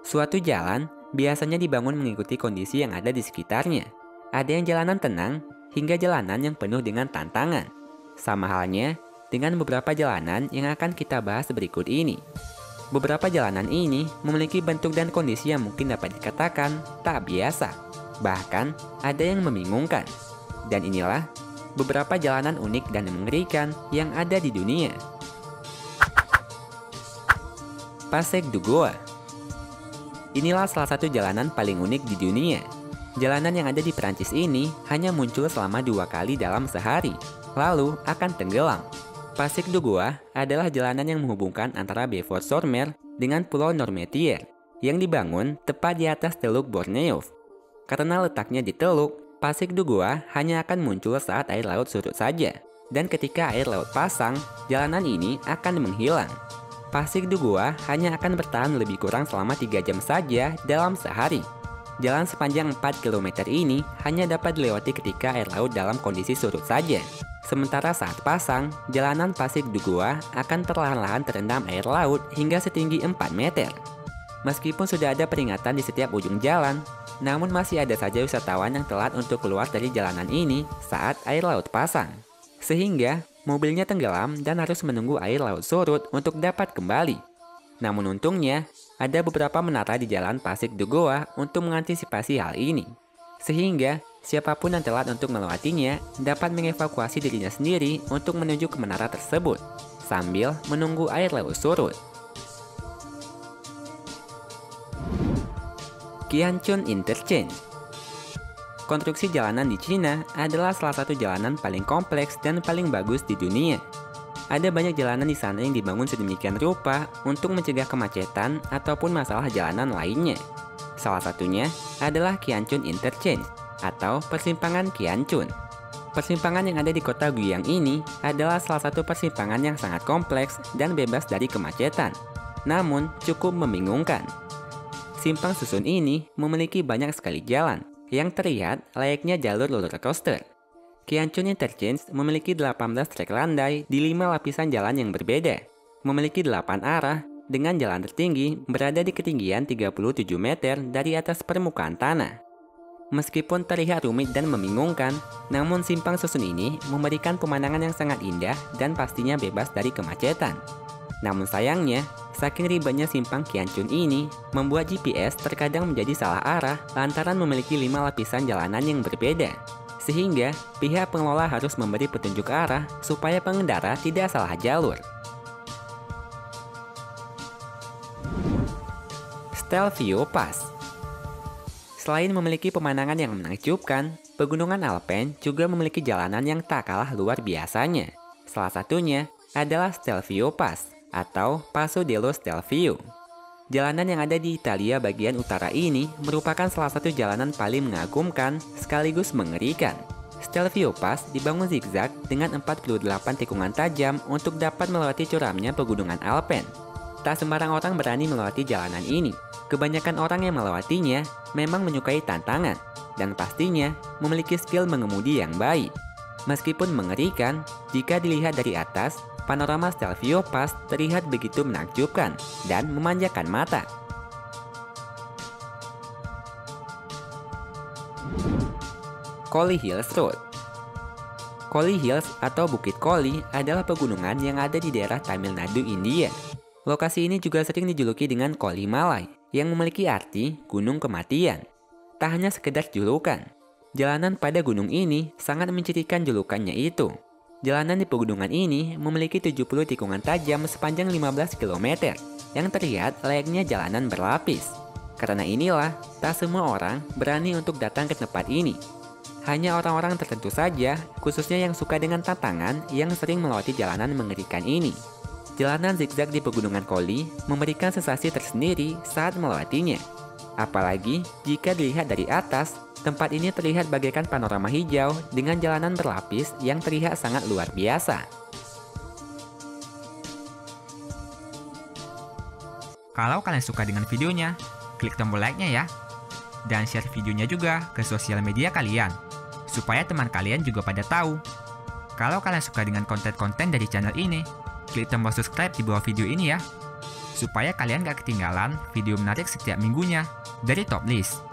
Suatu jalan biasanya dibangun mengikuti kondisi yang ada di sekitarnya. Ada yang jalanan tenang, hingga jalanan yang penuh dengan tantangan. Sama halnya dengan beberapa jalanan yang akan kita bahas berikut ini. Beberapa jalanan ini memiliki bentuk dan kondisi yang mungkin dapat dikatakan tak biasa. Bahkan ada yang membingungkan. Dan inilah beberapa jalanan unik dan mengerikan yang ada di dunia. Passage du Goa. Inilah salah satu jalanan paling unik di dunia. Jalanan yang ada di Perancis ini hanya muncul selama 2 kali dalam sehari, lalu akan tenggelam. Passage du Goa adalah jalanan yang menghubungkan antara Beaufort-sur-Mer dengan Pulau Noirmoutier, yang dibangun tepat di atas Teluk Borneo. Karena letaknya di teluk, Passage du Goa hanya akan muncul saat air laut surut saja, dan ketika air laut pasang, jalanan ini akan menghilang. Passage du Goa hanya akan bertahan lebih kurang selama 3 jam saja dalam sehari. Jalan sepanjang 4 km ini hanya dapat dilewati ketika air laut dalam kondisi surut saja. Sementara saat pasang, jalanan Passage du Goa akan perlahan-lahan terendam air laut hingga setinggi 4 meter. Meskipun sudah ada peringatan di setiap ujung jalan, namun masih ada saja wisatawan yang telat untuk keluar dari jalanan ini saat air laut pasang. Sehingga mobilnya tenggelam dan harus menunggu air laut surut untuk dapat kembali. Namun untungnya, ada beberapa menara di jalan Passage du Goa untuk mengantisipasi hal ini. Sehingga siapapun yang telat untuk melewatinya dapat mengevakuasi dirinya sendiri untuk menuju ke menara tersebut, sambil menunggu air laut surut. Qianchun Interchange. Konstruksi jalanan di Cina adalah salah satu jalanan paling kompleks dan paling bagus di dunia. Ada banyak jalanan di sana yang dibangun sedemikian rupa untuk mencegah kemacetan ataupun masalah jalanan lainnya. Salah satunya adalah Qianchun Interchange atau persimpangan Qianchun. Persimpangan yang ada di kota Guiyang ini adalah salah satu persimpangan yang sangat kompleks dan bebas dari kemacetan, namun cukup membingungkan. Simpang susun ini memiliki banyak sekali jalan yang terlihat layaknya jalur roller coaster. Qianchun Interchange memiliki 18 trek landai di 5 lapisan jalan yang berbeda, memiliki 8 arah, dengan jalan tertinggi berada di ketinggian 37 meter dari atas permukaan tanah. Meskipun terlihat rumit dan membingungkan, namun simpang susun ini memberikan pemandangan yang sangat indah dan pastinya bebas dari kemacetan. Namun sayangnya, saking ribetnya simpang Qianchun ini, membuat GPS terkadang menjadi salah arah lantaran memiliki 5 lapisan jalanan yang berbeda. Sehingga, pihak pengelola harus memberi petunjuk arah supaya pengendara tidak salah jalur. Stelvio Pass. Selain memiliki pemandangan yang menakjubkan, pegunungan Alpen juga memiliki jalanan yang tak kalah luar biasanya. Salah satunya adalah Stelvio Pass atau Passo dello Stelvio. Jalanan yang ada di Italia bagian utara ini merupakan salah satu jalanan paling mengagumkan sekaligus mengerikan. Stelvio Pass dibangun zigzag dengan 48 tikungan tajam untuk dapat melewati curamnya pegunungan Alpen. Tak sembarang orang berani melewati jalanan ini. Kebanyakan orang yang melewatinya memang menyukai tantangan dan pastinya memiliki skill mengemudi yang baik. Meskipun mengerikan, jika dilihat dari atas, panorama Stelvio Pass terlihat begitu menakjubkan dan memanjakan mata. Collie Hills Road. Collie Hills atau Bukit Collie adalah pegunungan yang ada di daerah Tamil Nadu, India. Lokasi ini juga sering dijuluki dengan Collie Malai, yang memiliki arti gunung kematian. Tak hanya sekedar julukan, jalanan pada gunung ini sangat mencirikan julukannya itu. Jalanan di pegunungan ini memiliki 70 tikungan tajam sepanjang 15 km, yang terlihat layaknya jalanan berlapis. Karena inilah, tak semua orang berani untuk datang ke tempat ini. Hanya orang-orang tertentu saja, khususnya yang suka dengan tantangan, yang sering melewati jalanan mengerikan ini. Jalanan zigzag di pegunungan Collie memberikan sensasi tersendiri saat melewatinya. Apalagi jika dilihat dari atas, tempat ini terlihat bagaikan panorama hijau dengan jalanan berlapis yang terlihat sangat luar biasa. Kalau kalian suka dengan videonya, klik tombol like-nya ya. Dan share videonya juga ke sosial media kalian, supaya teman kalian juga pada tahu. Kalau kalian suka dengan konten-konten dari channel ini, klik tombol subscribe di bawah video ini ya, supaya kalian gak ketinggalan video menarik setiap minggunya dari Top List.